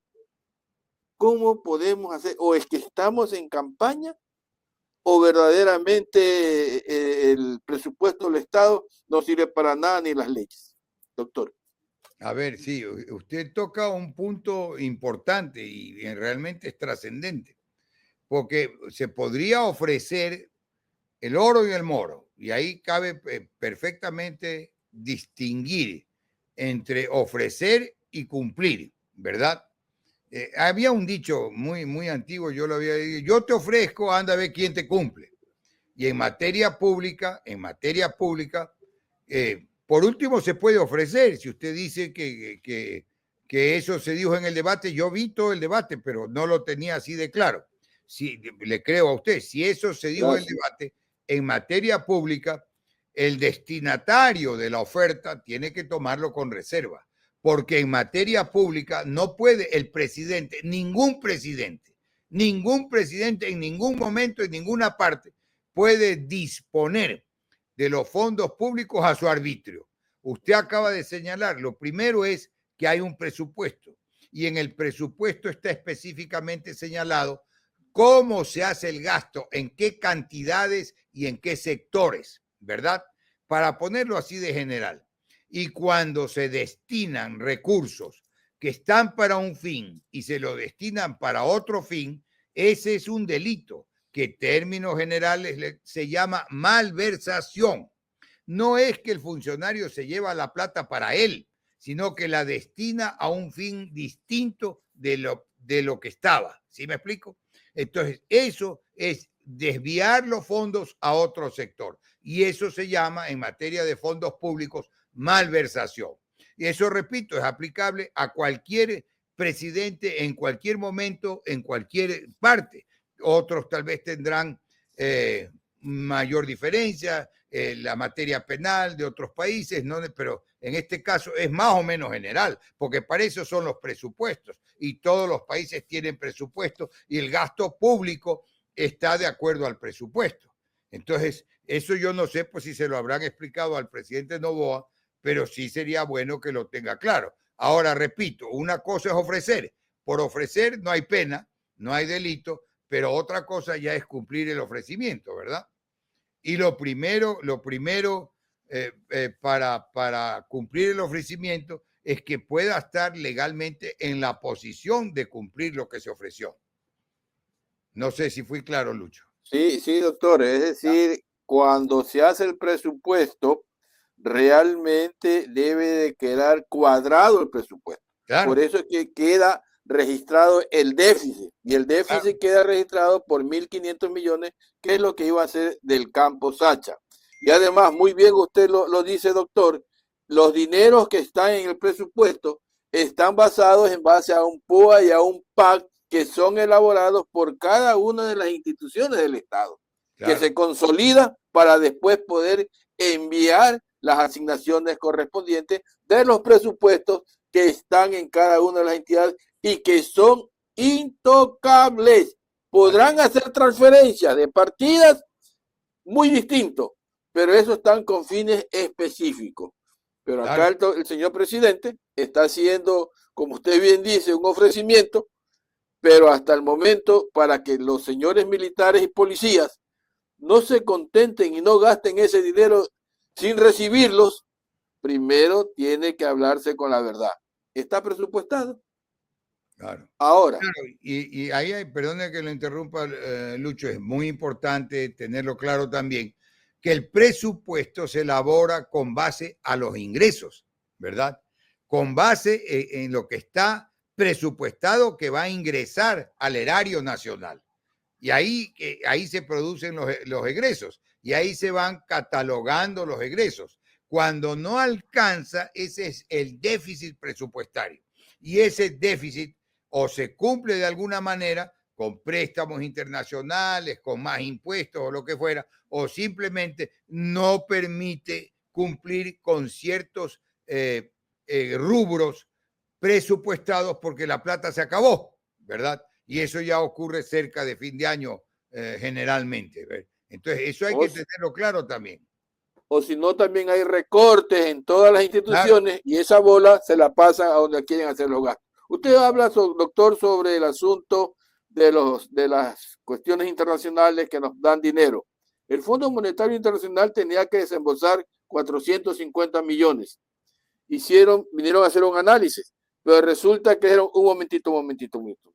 ¿Cómo podemos hacer? ¿O es que estamos en campaña o verdaderamente el presupuesto del Estado no sirve para nada ni las leyes? Doctor. A ver, sí, usted toca un punto importante y realmente es trascendente, porque se podría ofrecer el oro y el moro, y ahí cabe perfectamente distinguir entre ofrecer y cumplir, ¿verdad? Había un dicho muy antiguo, yo lo había dicho, yo te ofrezco, anda a ver quién te cumple. Y en materia pública, por último se puede ofrecer, si usted dice que eso se dijo en el debate, yo vi todo el debate, pero no lo tenía así de claro. Si, le creo a usted, si eso se dijo en el debate, en materia pública, el destinatario de la oferta tiene que tomarlo con reserva, porque en materia pública no puede el presidente, ningún presidente en ningún momento, en ninguna parte, puede disponer de los fondos públicos a su arbitrio. Usted acaba de señalar, lo primero es que hay un presupuesto y en el presupuesto está específicamente señalado cómo se hace el gasto, en qué cantidades y en qué sectores, ¿verdad? Para ponerlo así de general. Y cuando se destinan recursos que están para un fin y se lo destinan para otro fin, ese es un delito que en términos generales se llama malversación. No es que el funcionario se lleva la plata para él, sino que la destina a un fin distinto de lo que estaba. ¿Sí me explico? Entonces, eso es desviar los fondos a otro sector. Y eso se llama, en materia de fondos públicos, malversación. Y eso, repito, es aplicable a cualquier presidente en cualquier momento, en cualquier parte. Otros tal vez tendrán mayor diferencia, la materia penal de otros países, ¿no? Pero en este caso es más o menos general, porque para eso son los presupuestos y todos los países tienen presupuesto y el gasto público está de acuerdo al presupuesto. Entonces, eso yo no sé pues si se lo habrán explicado al presidente Noboa, pero sí sería bueno que lo tenga claro. Ahora, repito, una cosa es ofrecer. Por ofrecer no hay pena, no hay delito, pero otra cosa ya es cumplir el ofrecimiento, ¿verdad? Y lo primero para cumplir el ofrecimiento es que pueda estar legalmente en la posición de cumplir lo que se ofreció. No sé si fui claro, Lucho. Sí, sí, doctor. Es decir, cuando se hace el presupuesto, realmente debe de quedar cuadrado el presupuesto. Claro. Por eso es que queda registrado el déficit, y el déficit queda registrado por 1.500 millones, que es lo que iba a ser del campo Sacha. Y además, muy bien usted lo dice, doctor, los dineros que están en el presupuesto están basados en base a un PUA y a un PAC que son elaborados por cada una de las instituciones del Estado, claro, que se consolida para después poder enviar las asignaciones correspondientes de los presupuestos que están en cada una de las entidades y que son intocables. Podrán hacer transferencias de partidas muy distintos, pero eso están con fines específicos. Pero acá el señor presidente está haciendo, como usted bien dice, un ofrecimiento, pero hasta el momento, para que los señores militares y policías no se contenten y no gasten ese dinero sin recibirlos, primero tiene que hablarse con la verdad. ¿Está presupuestado? Claro. Ahora. Claro, y ahí hay, perdone que lo interrumpa, Lucho, es muy importante tenerlo claro también, que el presupuesto se elabora con base a los ingresos, ¿verdad? Con base en lo que está presupuestado que va a ingresar al erario nacional. Y ahí se producen los egresos y ahí se van catalogando los egresos. Cuando no alcanza, ese es el déficit presupuestario. Y ese déficit o se cumple de alguna manera con préstamos internacionales, con más impuestos o lo que fuera, o simplemente no permite cumplir con ciertos rubros presupuestados porque la plata se acabó, ¿verdad? Y eso ya ocurre cerca de fin de año generalmente, ¿verdad? Entonces, eso hay que tenerlo claro también. o si no también hay recortes en todas las instituciones y esa bola se la pasan a donde quieren hacer los gastos. Usted habla, doctor, sobre el asunto de las cuestiones internacionales que nos dan dinero. El Fondo Monetario Internacional tenía que desembolsar 450 millones. Vinieron a hacer un análisis, pero resulta que era un momentito.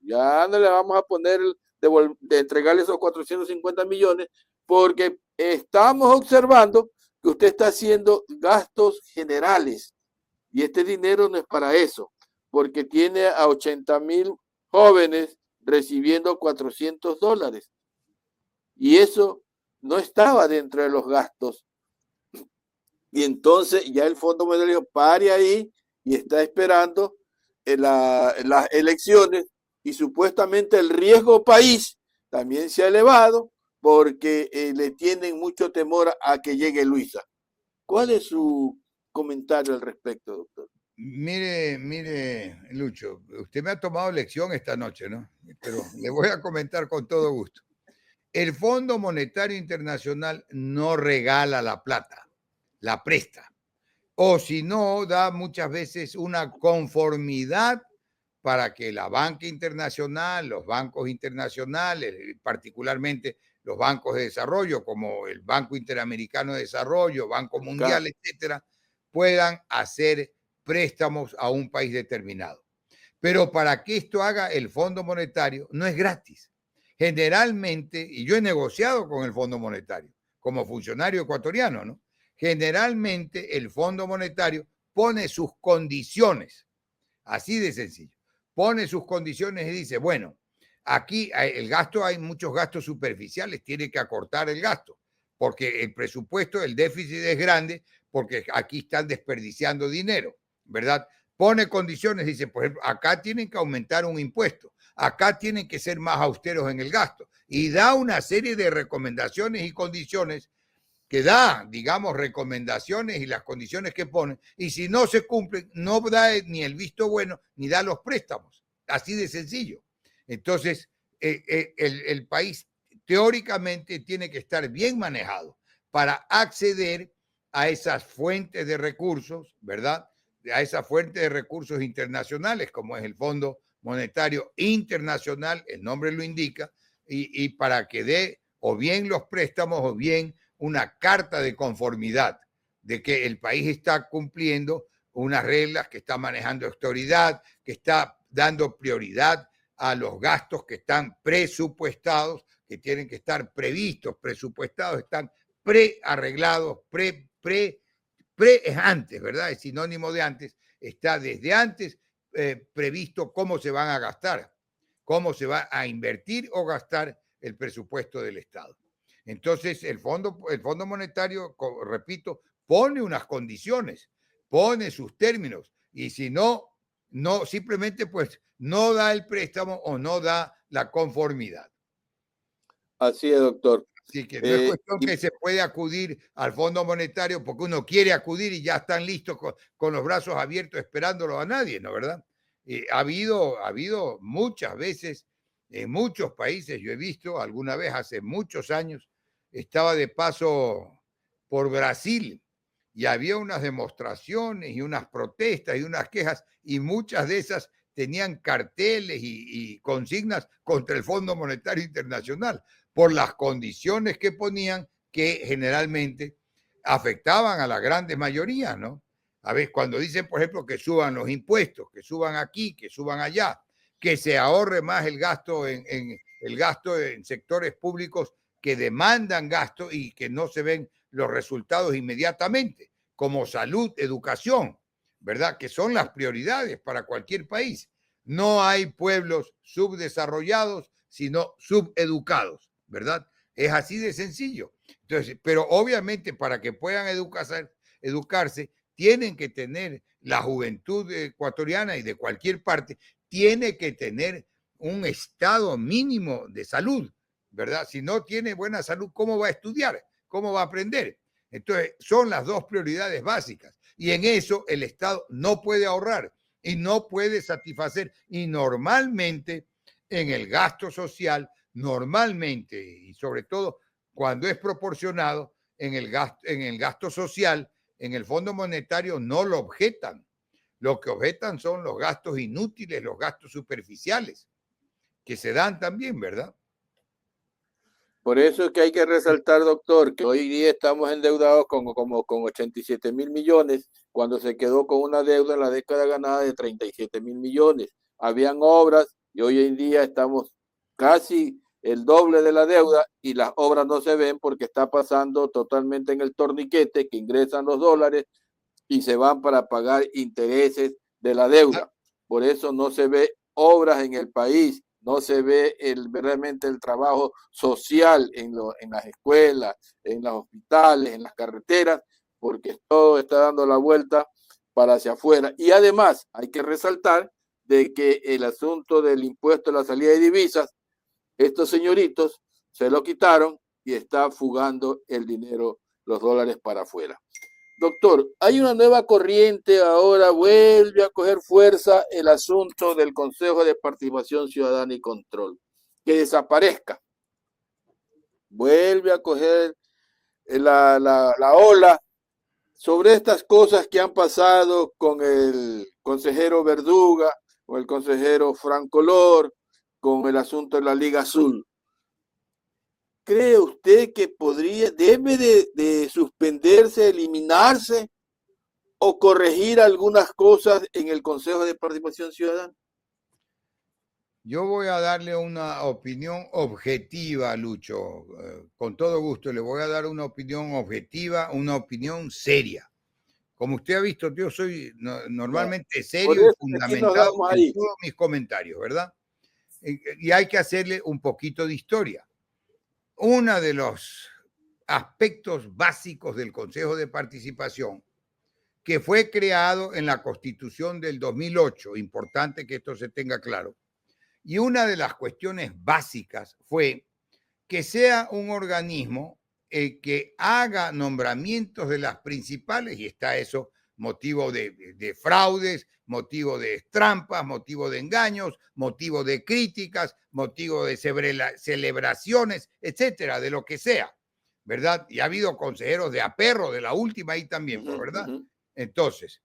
Ya no le vamos a poner de entregarle esos 450 millones porque estamos observando que usted está haciendo gastos generales y este dinero no es para eso, porque tiene a 80,000 jóvenes recibiendo $400 y eso no estaba dentro de los gastos. Y entonces ya el Fondo Monetario pare ahí y está esperando las elecciones y supuestamente el riesgo país también se ha elevado porque le tienen mucho temor a que llegue Luisa. ¿Cuál es su comentario al respecto, doctor? Mire, Lucho, usted me ha tomado lección esta noche, ¿no? Pero le voy a comentar con todo gusto. El Fondo Monetario Internacional no regala la plata, la presta. O si no, da muchas veces una conformidad para que la banca internacional, los bancos internacionales, particularmente los bancos de desarrollo como el Banco Interamericano de Desarrollo, Banco Mundial, etcétera, puedan hacer préstamos a un país determinado. Pero para que esto haga el Fondo Monetario no es gratis. Generalmente, y yo he negociado con el Fondo Monetario como funcionario ecuatoriano, ¿no? Generalmente el Fondo Monetario pone sus condiciones, así de sencillo. Pone sus condiciones y dice, bueno, aquí el gasto, hay muchos gastos superficiales, tiene que acortar el gasto, porque el presupuesto, el déficit es grande, porque aquí están desperdiciando dinero, ¿verdad? Pone condiciones, dice, por ejemplo, acá tienen que aumentar un impuesto, acá tienen que ser más austeros en el gasto, y da una serie de recomendaciones y condiciones que da, digamos, recomendaciones y las condiciones que pone, y si no se cumplen, no da ni el visto bueno, ni da los préstamos. Así de sencillo. Entonces, el país teóricamente tiene que estar bien manejado para acceder a esas fuentes de recursos, ¿verdad? A esas fuentes de recursos internacionales, como es el Fondo Monetario Internacional, el nombre lo indica, y para que dé o bien los préstamos o bien una carta de conformidad de que el país está cumpliendo unas reglas, que está manejando autoridad, que está dando prioridad a los gastos que están presupuestados, que tienen que estar previstos, presupuestados, están prearreglados, es antes, ¿verdad? Es sinónimo de antes, está desde antes previsto cómo se van a gastar, cómo se va a invertir o gastar el presupuesto del Estado. Entonces, el Fondo Monetario, repito, pone unas condiciones, pone sus términos, y si no, simplemente pues no da el préstamo o no da la conformidad. Así es, doctor. Así que no es cuestión que se puede acudir al Fondo Monetario porque uno quiere acudir y ya están listos con los brazos abiertos esperándolo a nadie, ¿no? ¿Verdad? Ha habido muchas veces en muchos países, yo he visto alguna vez hace muchos años, estaba de paso por Brasil y había unas demostraciones y unas protestas y unas quejas, y muchas de esas tenían carteles y consignas contra el Fondo Monetario Internacional por las condiciones que ponían, que generalmente afectaban a la grande mayoría, ¿no? A veces cuando dicen, por ejemplo, que suban los impuestos, que suban aquí, que suban allá, que se ahorre más el gasto el gasto en sectores públicos que demandan gasto y que no se ven los resultados inmediatamente, como salud, educación, ¿verdad? Que son las prioridades para cualquier país. No hay pueblos subdesarrollados, sino subeducados, ¿verdad? Es así de sencillo. Entonces, pero obviamente para que puedan educarse, tienen que tener la juventud ecuatoriana y de cualquier parte, tiene que tener un estado mínimo de salud, ¿verdad? Si no tiene buena salud, ¿cómo va a estudiar? ¿Cómo va a aprender? Entonces, son las dos prioridades básicas. Y en eso el Estado no puede ahorrar y no puede satisfacer. Y normalmente en el gasto social, normalmente, y sobre todo cuando es proporcionado, en el gasto social, en el Fondo Monetario no lo objetan. Lo que objetan son los gastos inútiles, los gastos superficiales, que se dan también, ¿verdad? Por eso es que hay que resaltar, doctor, que hoy día estamos endeudados con 87.000 millones, cuando se quedó con una deuda en la década ganada de 37.000 millones. Habían obras y hoy en día estamos casi el doble de la deuda y las obras no se ven porque está pasando totalmente en el torniquete, que ingresan los dólares y se van para pagar intereses de la deuda. Por eso no se ve obras en el país, no se ve realmente el trabajo social en las escuelas, en los hospitales, en las carreteras, porque todo está dando la vuelta para hacia afuera. Y además hay que resaltar de que el asunto del impuesto a la salida de divisas, estos señoritos se lo quitaron y está fugando el dinero, los dólares para afuera. Doctor, hay una nueva corriente ahora, vuelve a coger fuerza el asunto del Consejo de Participación Ciudadana y Control, que desaparezca. Vuelve a coger la ola sobre estas cosas que han pasado con el consejero Verduga, con el consejero Francolor, con el asunto de la Liga Azul. ¿Cree usted que debe de suspenderse, eliminarse o corregir algunas cosas en el Consejo de Participación Ciudadana? Yo voy a darle una opinión objetiva, Lucho. Con todo gusto, le voy a dar una opinión objetiva, una opinión seria. Como usted ha visto, yo soy normalmente serio y fundamentado en todos mis comentarios, ¿verdad? Y hay que hacerle un poquito de historia. Uno de los aspectos básicos del Consejo de Participación, que fue creado en la Constitución del 2008, importante que esto se tenga claro, y una de las cuestiones básicas fue que sea un organismo que haga nombramientos de las principales, y está eso, motivo de fraudes, motivo de trampas, motivo de engaños, motivo de críticas, motivo de celebraciones, etcétera, de lo que sea, ¿verdad? Y ha habido consejeros de aperro, de la última ahí también, ¿verdad? Entonces,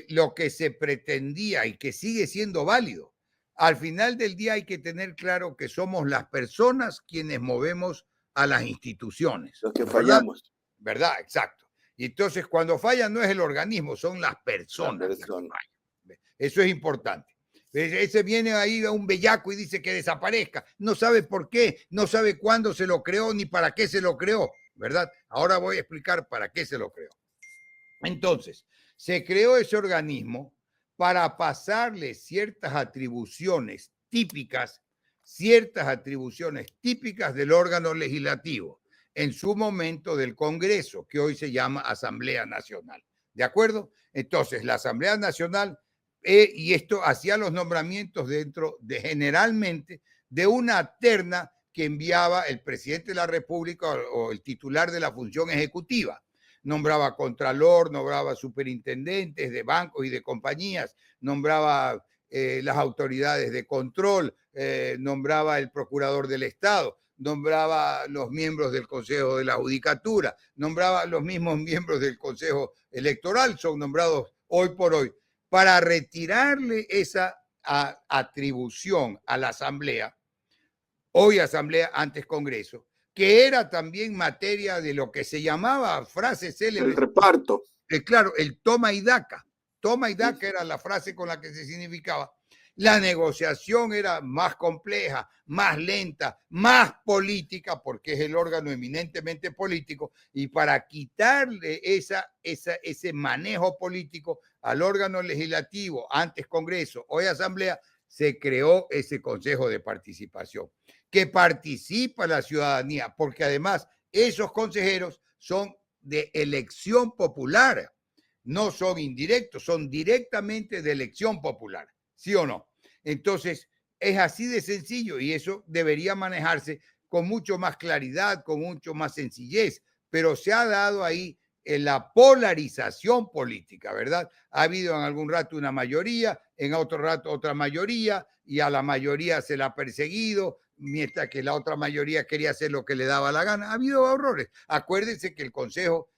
lo que se pretendía y que sigue siendo válido, al final del día hay que tener claro que somos las personas quienes movemos a las instituciones. Los que fallamos. ¿Verdad? Exacto. Y entonces cuando falla no es el organismo, son las personas. Las que fallan. Eso es importante. Ese viene ahí a un bellaco y dice que desaparezca. No sabe por qué, no sabe cuándo se lo creó ni para qué se lo creó, ¿verdad? Ahora voy a explicar para qué se lo creó. Entonces, se creó ese organismo para pasarle ciertas atribuciones típicas del órgano legislativo, en su momento del Congreso, que hoy se llama Asamblea Nacional. ¿De acuerdo? Entonces, la Asamblea Nacional, y esto hacía los nombramientos dentro de generalmente de una terna que enviaba el presidente de la República o el titular de la función ejecutiva. Nombraba contralor, nombraba superintendentes de bancos y de compañías, nombraba las autoridades de control, nombraba el procurador del Estado, nombraba los miembros del Consejo de la Judicatura, nombraba los mismos miembros del Consejo Electoral, son nombrados hoy por hoy, para retirarle esa atribución a la Asamblea, hoy Asamblea, antes Congreso, que era también materia de lo que se llamaba frase célebre. El reparto. Claro, el toma y daca. Toma y daca era la frase con la que se significaba. La negociación era más compleja, más lenta, más política, porque es el órgano eminentemente político, y para quitarle ese manejo político al órgano legislativo, antes Congreso, hoy Asamblea, se creó ese Consejo de Participación, que participa la ciudadanía, porque además esos consejeros son de elección popular, no son indirectos, son directamente de elección popular, ¿sí o no? Entonces, es así de sencillo y eso debería manejarse con mucho más claridad, con mucho más sencillez, pero se ha dado ahí en la polarización política, ¿verdad? Ha habido en algún rato una mayoría, en otro rato otra mayoría, y a la mayoría se la ha perseguido, mientras que la otra mayoría quería hacer lo que le daba la gana. Ha habido errores. Acuérdense que el Consejo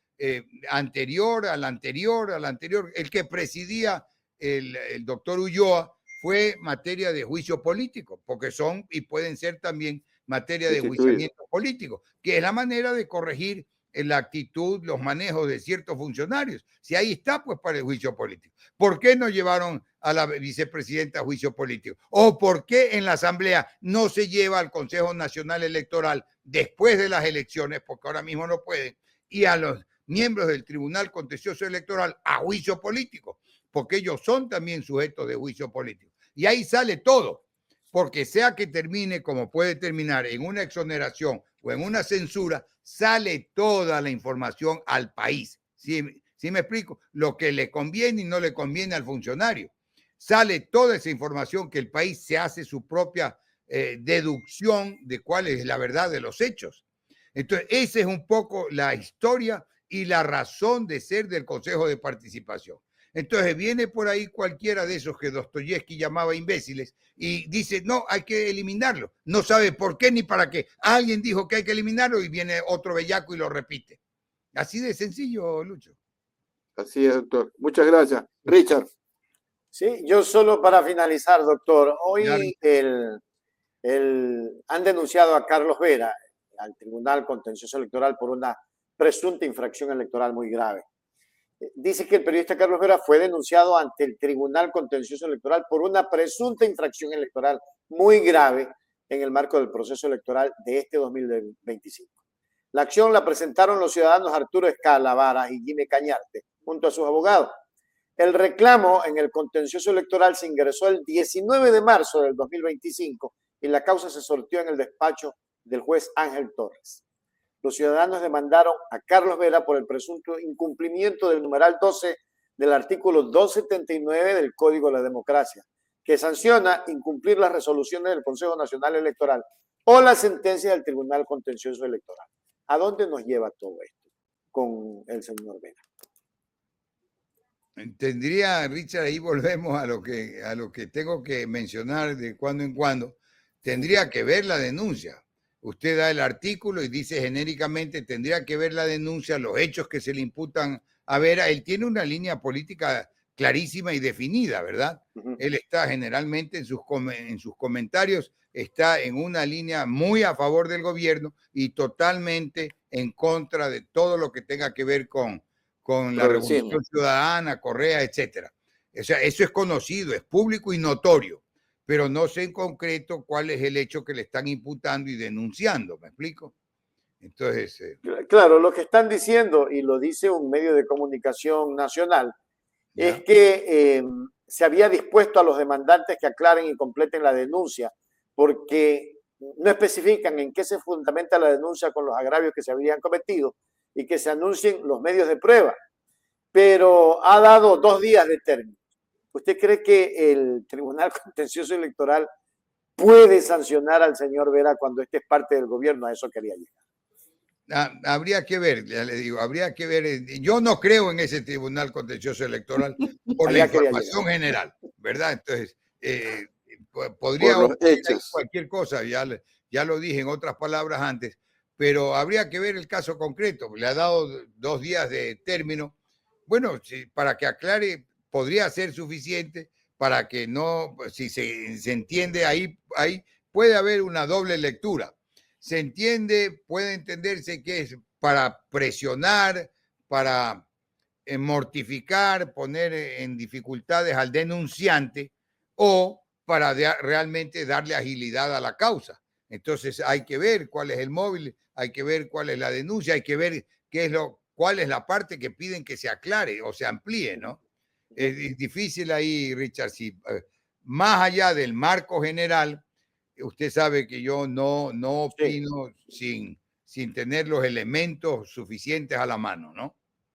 anterior, al anterior, el que presidía el doctor Ulloa, fue materia de juicio político, porque son y pueden ser también materia de enjuiciamiento político, que es la manera de corregir la actitud, los manejos de ciertos funcionarios. Si ahí está, pues para el juicio político. ¿Por qué no llevaron a la vicepresidenta a juicio político? ¿O por qué en la Asamblea no se lleva al Consejo Nacional Electoral después de las elecciones, porque ahora mismo no pueden, y a los miembros del Tribunal Contencioso Electoral a juicio político? Porque ellos son también sujetos de juicio político. Y ahí sale todo, porque sea que termine como puede terminar en una exoneración o en una censura, sale toda la información al país. ¿Sí me explico? Lo que le conviene y no le conviene al funcionario. Sale toda esa información que el país se hace su propia deducción de cuál es la verdad de los hechos. Entonces, esa es un poco la historia y la razón de ser del Consejo de Participación. Entonces viene por ahí cualquiera de esos que Dostoyevsky llamaba imbéciles y dice, no, hay que eliminarlo. No sabe por qué ni para qué. Alguien dijo que hay que eliminarlo y viene otro bellaco y lo repite. Así de sencillo, Lucho. Así es, doctor. Muchas gracias. Richard. Sí, yo solo para finalizar, doctor. Hoy han denunciado a Carlos Vera al Tribunal Contencioso Electoral por una presunta infracción electoral muy grave. Dice que el periodista Carlos Vera fue denunciado ante el Tribunal Contencioso Electoral por una presunta infracción electoral muy grave en el marco del proceso electoral de este 2025. La acción la presentaron los ciudadanos Arturo Escalavara y Jimmy Cañarte, junto a sus abogados. El reclamo en el contencioso electoral se ingresó el 19 de marzo del 2025 y la causa se sortió en el despacho del juez Ángel Torres. Los ciudadanos demandaron a Carlos Vera por el presunto incumplimiento del numeral 12 del artículo 279 del Código de la Democracia, que sanciona incumplir las resoluciones del Consejo Nacional Electoral o la sentencia del Tribunal Contencioso Electoral. ¿A dónde nos lleva todo esto con el señor Vera? Tendría, Richard, ahí volvemos a lo que tengo que mencionar de cuando en cuando. Tendría que ver la denuncia. Usted da el artículo y dice genéricamente, tendría que ver la denuncia, los hechos que se le imputan a Vera. Él tiene una línea política clarísima y definida, ¿verdad? Él está generalmente en sus comentarios, está en una línea muy a favor del gobierno y totalmente en contra de todo lo que tenga que ver con la Revolución Ciudadana, Correa, etcétera. O sea, eso es conocido, es público y notorio, pero no sé en concreto cuál es el hecho que le están imputando y denunciando, ¿me explico? Entonces... Claro, lo que están diciendo, y lo dice un medio de comunicación nacional, es que se había dispuesto a los demandantes que aclaren y completen la denuncia, porque no especifican en qué se fundamenta la denuncia con los agravios que se habrían cometido y que se anuncien los medios de prueba. Pero ha dado 2 días de término. ¿Usted cree que el Tribunal Contencioso Electoral puede sancionar al señor Vera cuando este es parte del gobierno? A eso quería llegar. Habría que ver, ya le digo, habría que ver. Yo no creo en ese Tribunal Contencioso Electoral por la información general, ¿verdad? Entonces, podría ocurrir cualquier cosa, ya lo dije en otras palabras antes, pero habría que ver el caso concreto. Le ha dado 2 días de término. Bueno, para que aclare, podría ser suficiente para que no, si se entiende, ahí puede haber una doble lectura. Se entiende, puede entenderse que es para presionar, para mortificar, poner en dificultades al denunciante o para realmente darle agilidad a la causa. Entonces hay que ver cuál es el móvil, hay que ver cuál es la denuncia, hay que ver cuál es la parte que piden que se aclare o se amplíe, ¿no? Es difícil ahí, Richard, si más allá del marco general, usted sabe que yo no opino sin tener los elementos suficientes a la mano, ¿no?